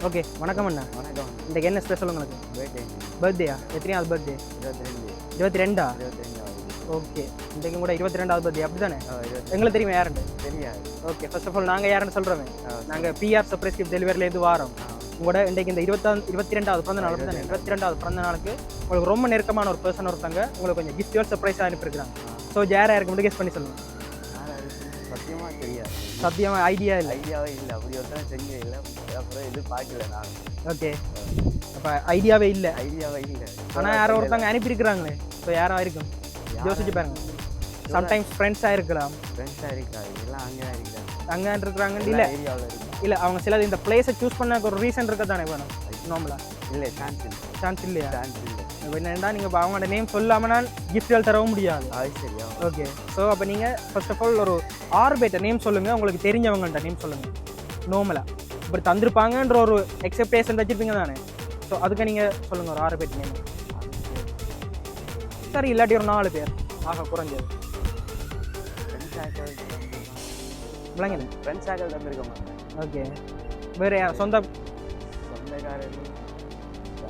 Okay வணக்கம் அண்ணா. வணக்கம். இன்றைக்கு என்ன ஸ்பெஷல் உங்களுக்கு? பர்த்டேயா? எத்தனையாவது பர்த்டே? 22ஆ? ஓகே, இன்றைக்கு கூட 22வது பர்த்டே அப்படி தானே? எங்களுக்கு தெரியுமா யாருன்னு? தெரியாது. ஓகே, ஃபர்ஸ்ட் ஆஃப் ஆல் நாங்கள் யாருன்னு சொல்கிறோமே, நாங்கள் பிஆர் சர்ப்ரைஸ் கிஃப்ட் டெலிவரிலேருந்து வாரோம். உங்களோட இன்றைக்கு இந்த 22வது பிறந்த நாள் தானே, 22வது பிறந்த நாளுக்கு உங்களுக்கு ரொம்ப நெருக்கமான ஒரு பர்சன் ஒருத்தங்க உங்களுக்கு கொஞ்சம் கிஃப்ட் சர்ப்ரைஸாக அனுப்பியிருக்கிறாங்க. ஸோ யாருக்கு மட்டும் கெஸ் பண்ணி சொல்லுங்கள். சத்தியமாக தெரியாது. சத்தியமாக ஐடியாவே இல்லை. அப்படி ஒருத்தன் செஞ்சு இல்லை, அப்புறம் இது பார்க்கல நான். ஓகே, அப்போ ஐடியாவே இல்லை. இல்லை. ஆனால் யாரோ ஒருத்தவங்க அனுப்பியிருக்கிறாங்களே, ஸோ யாராக இருக்கும் யோசிச்சு பாருங்க. சம்டைம்ஸ் ஃப்ரெண்ட்ஸாக இருக்கலாம். எல்லாம் அங்கே தான் இருக்கிறாங்க. அங்கே இருக்கிறாங்கன்னு இல்லை இல்லை, அவங்க சிலது இந்த பிளேஸை சூஸ் பண்ண ஒரு ரீசன் இருக்க தானே வேணும் நார்மலாக. இல்லை, சான்ஸ் இல்லையா? என்னென்னா நீங்கள் அவங்களோட நேம் சொல்லாமல் நான் கிஃப்ட்கள் தரவும் முடியாது. சரியா? ஓகே, ஸோ அப்போ நீங்கள் ஃபர்ஸ்ட் ஆஃப் ஆல் ஒரு 6 பேர்ட்ட நேம் சொல்லுங்கள், உங்களுக்கு தெரிஞ்சவங்கள்ட்ட நேம் சொல்லுங்கள். நார்மலாக இப்படி தந்திருப்பாங்கன்ற ஒரு எக்ஸ்பெக்டேஷன் வச்சுருப்பீங்க தானே, ஸோ அதுக்கு நீங்கள் சொல்லுங்கள் ஒரு 6 பேர்ட்ட நேம். சரி, இல்லாட்டி ஒரு 4 பேர் ஆக குறைஞ்சது. விளங்கல? ஃப்ரெண்ட்ஸாக தந்திருக்கோம். ஓகே, வேறு சொந்தக்காரர்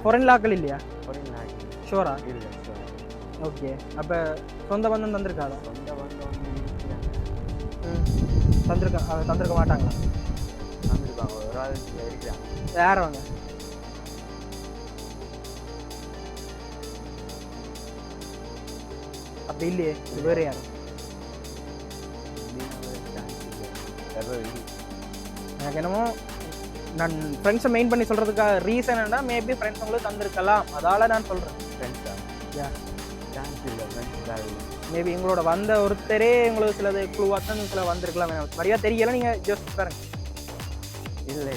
ஃபொரென் லாக்கள் இல்லையா? ஷோரா? இல்லை. ஓகே, அப்போ சொந்த பந்தம் தந்திருக்காதா? சொந்த பந்தம் தந்திருக்க மாட்டாங்களா? தந்திருப்பாங்க. ஒரு ஆள் இருக்கிறாங்க. யார் அவங்க? அப்படி இல்லையே, இது வேறு யார்? எனக்கு என்னமோ நான் ஃப்ரெண்ட்ஸை மெயின் பண்ணி சொல்கிறதுக்காக ரீசன் என்ன, மேபி ஃப்ரெண்ட்ஸ் உங்களுக்கு தந்திருக்கலாம், அதால் நான் சொல்கிறேன். ஃப்ரெண்ட்ஸா? யா, சான்ஸ் இல்லை. ஃப்ரெண்ட்ஸ் மேபி உங்களோட வந்த ஒருத்தரே உங்களுக்கு சிலது க்ளூவாக தான் சில வந்திருக்கலாம். சரியாக தெரியல, நீங்கள் ஜஸ்ட் பாருங்க. இல்லை.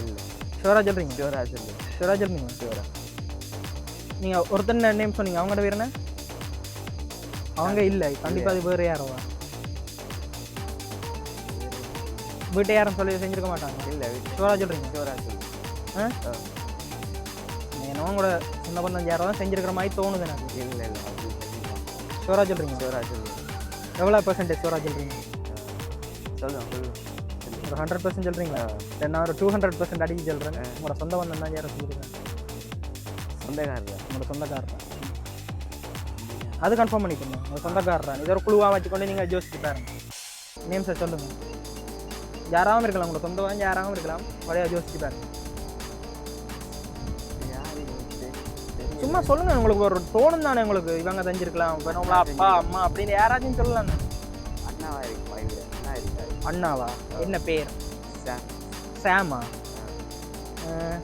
ஷோரா சொல்கிறீங்க? ஷோரா சொல்றீங்க. ஷோரா நீங்கள் ஒருத்தர் நேம் சொன்னீங்க, அவங்களோட பேர் என்ன? அவங்க இல்லை, கண்டிப்பாக அது வேறு யாரோ வீட்டை யாரும் சொல்லி செஞ்சுருக்க மாட்டாங்க. இல்லை. ஷோரா சொல்கிறீங்க? ஏன்னா உங்களோட சொந்த பந்தம் யாரோ தான் செஞ்சுருக்கிற மாதிரி தோணுது எனக்கு. இல்லை. ஷோரா சொல்கிறீங்க? எவ்வளோ பெர்சன்டேஜ் ஷோரா சொல்கிறீங்க? சொல்லுங்கள். ஒரு 100% சொல்கிறீங்களா? நான் ஒரு 200% அடிச்சு சொல்கிறேன். உங்களோட சொந்த பந்தம் தான் யாரும் சொல்லியிருக்கேன். உங்களோட சொந்தக்காரர் தான். அது கன்ஃபார்ம் பண்ணிக்கோங்க, உங்கள் சொந்தக்காரர் தான். இதை ஒரு குழுவாக வச்சுக்கொண்டு நீங்கள் யோசிச்சு பாருங்க. நேம்ஸை சொல்லுங்கள். யாராகவும் இருக்கலாம், உங்களோட சொந்தம் யாராகவும் இருக்கலாம், வழியாக யோசிச்சு பாருங்க. சும்மா சொல்லுங்கள், உங்களுக்கு ஒரு தோணும் தானே, உங்களுக்கு இவங்க செஞ்சுருக்கலாம், நம்மளா அப்பா அம்மா அப்படின்னு யாராச்சும் சொல்லலாம். அண்ணாவா? என்ன பேர்? சாமா?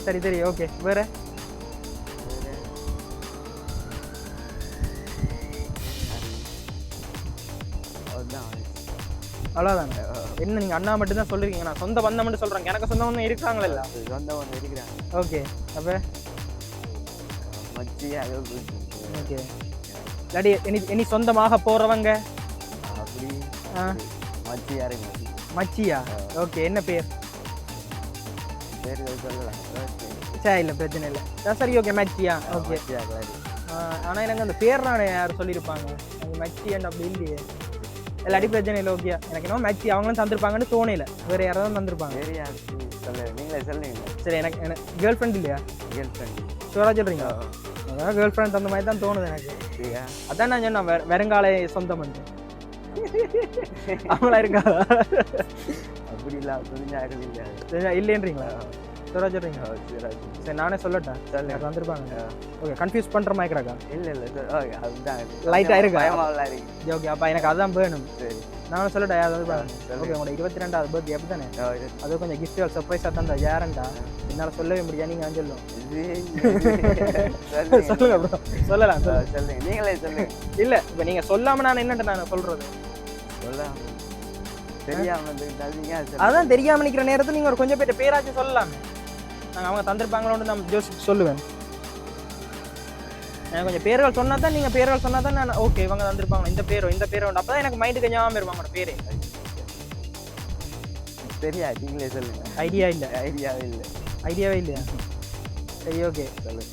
சரி, ஓகே. வேறு அவ்வளோதாங்க. என்ன நீங்கள் அண்ணா மட்டும் தான் சொல்லிருக்கீங்க, நான் சொந்த பந்தம் மட்டும் சொல்கிறேன். எனக்கு சொந்த பந்தம் இருக்கிறாங்களா? சொந்த பந்தம் இருக்கிறாங்க. ஓகே, அப்போ ஓகே. இல்லாட்டி இனி சொந்தமாக போகிறவங்க அப்படி மச்சியா? ஓகே, என்ன பேர்? சொல்லலாம். சரி, இல்லை, பிரச்சனை இல்லை. சரி, ஓகே, மச்சியா. ஓகே. ஆனால் எனக்கு அந்த பேர் நான் யாரும் சொல்லியிருப்பாங்க, அது மச்சியான்னு அப்படி இல்லையே. இல்லாட்டி பிரச்சனை இல்லை. ஓகே, எனக்கு என்ன மச்சி அவங்களும் தந்திருப்பாங்கன்னு தோணையில, வேறு யாராவது தந்திருப்பாங்க. நீங்களே சொல்லுங்க. சரி, எனக்கு கேர்ள் ஃப்ரெண்ட் இல்லையா? ஷோரா சொல்கிறீங்களா? அதான் கேர்ள் ஃப்ரெண்ட் அந்த மாதிரி தான் தோணுது எனக்கு. அதான் நான் சொன்னேன் வருங்கால சொந்தம் வந்து அவங்களா இருக்காதா? அப்படி இல்லை. இல்லைன்றீங்களா? ஷோரா சொல்கிறீங்களா? சரி, நானே சொல்லட்டேன். எனக்கு வந்திருப்பாங்க. ஓகே, கன்ஃபியூஸ் பண்ணுற மாதிரி கிடக்கா? இல்லை. அதுதான் லைட்டாக இருக்கா? இருக்கு. ஓகே, அப்போ எனக்கு அதுதான் வேணும். சரி, நானும் சொல்லட்டா? யாராவது ஓகே, உங்களோட 22வது பர்த்டே அப்படி தானே? அது கொஞ்சம் கிஃப்ட்கள் சர்ப்ரைஸாக தந்தா யாருண்டா என்னால் சொல்லவே முடியாது, நீங்கள் சொல்லும். சொல்லுங்க ப்ரோ, சொல்லலாம். சொல்லுங்க, நீங்களே சொல்லுங்க. இல்லை, இப்போ நீங்கள் சொல்லாமல் நான் என்னட்ட நான் சொல்கிறது? அதான் தெரியாமல் நிற்கிற நேரத்தில் நீங்கள் ஒரு கொஞ்சம் பேர் பேராச்சும் சொல்லலாமே. நாங்கள் அவங்க தந்திருப்பாங்களோன்னு நான் ஜோசிச்சு சொல்லுவேன். எனக்கு கொஞ்சம் பேர்கள் சொன்னா தான், நீங்கள் பேர்கள் சொன்னா தான் நான் ஓகே இவங்க தந்திருப்பாங்க, இந்த பேரோ அப்போ தான் எனக்கு மைண்டுக்கு ஞாபகம் இருப்பாங்க அவங்களோட பேரே. தெரியாது, நீங்களே சொல்லுங்க. ஐடியாவே இல்லை. ஐடியாவே இல்லையா? சரி, ஓகே, சொல்லுங்க.